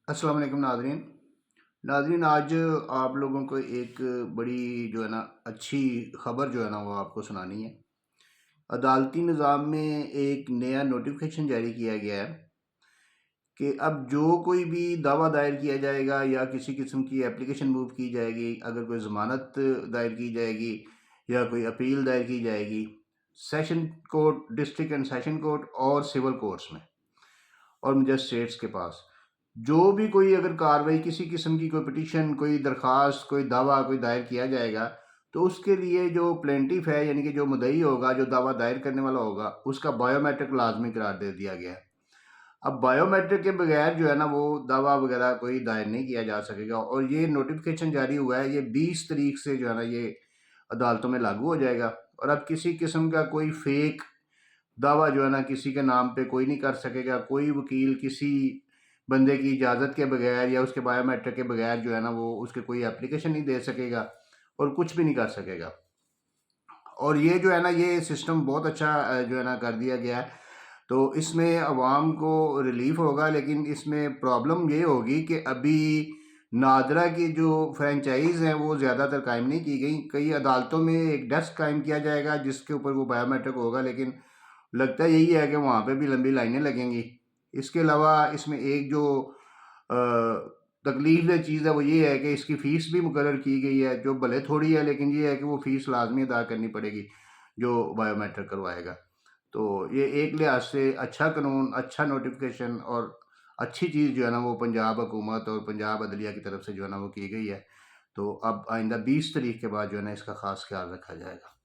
अस्सलाम वालेकुम नाज़रीन। नाज़रीन, आज आप लोगों को एक बड़ी जो है ना अच्छी ख़बर जो है ना वो आपको सुनानी है। अदालती निज़ाम में एक नया नोटिफ़िकेशन जारी किया गया है कि अब जो कोई भी दावा दायर किया जाएगा या किसी किस्म की एप्लीकेशन मूव की जाएगी, अगर कोई ज़मानत दायर की जाएगी या कोई अपील दायर की जाएगी, session court, district and session court और सिविल कोर्ट्स में और मजिस्ट्रेट्स के पास, जो भी कोई अगर कार्रवाई किसी किस्म की कोई पिटीशन, कोई दरख्वास्त, कोई दावा कोई दायर किया जाएगा, तो उसके लिए जो प्लेंटिफ है यानी कि जो मुद्दई होगा, जो दावा दायर करने वाला होगा, उसका बायोमेट्रिक लाजमी करार दे दिया गया है। अब बायोमेट्रिक के बगैर जो है ना वो दावा वगैरह कोई दायर नहीं किया जा सकेगा और ये नोटिफिकेशन जारी हुआ है, ये 20 तारीख से जो है ना ये अदालतों में लागू हो जाएगा। और अब किसी किस्म का कोई फेक दावा जो है ना किसी के नाम पे कोई नहीं कर सकेगा। कोई वकील किसी बंदे की इजाज़त के बगैर या उसके बायोमेट्रिक के बगैर जो है ना वो उसके कोई एप्लीकेशन नहीं दे सकेगा और कुछ भी नहीं कर सकेगा। और ये जो है ना ये सिस्टम बहुत अच्छा जो है ना कर दिया गया है। तो इसमें अवाम को रिलीफ होगा, लेकिन इसमें प्रॉब्लम ये होगी कि अभी नादरा की जो फ्रेंचाइज हैं वो ज़्यादातर कायम नहीं की गई। कई अदालतों में एक डेस्क कायम किया जाएगा जिसके ऊपर वो बायोमेट्रिक होगा, लेकिन लगता यही है कि वहाँ पे भी लंबी लाइनें लगेंगी। इसके अलावा इसमें एक जो तकलीफ़देह चीज़ है वो ये है कि इसकी फ़ीस भी मुकर्रर की गई है, जो भले थोड़ी है लेकिन ये है कि वो फ़ीस लाज़मी अदा करनी पड़ेगी जो बायोमेट्रिक करवाएगा। तो ये एक लिहाज से अच्छा कानून, अच्छा नोटिफ़िकेशन और अच्छी चीज़ जो है ना वो पंजाब हुकूमत और पंजाब अदलिया की तरफ से जो है ना वो की गई है। तो अब आइंदा 20 तारीख के बाद जो है ना इसका ख़ास ख़्याल रखा जाएगा।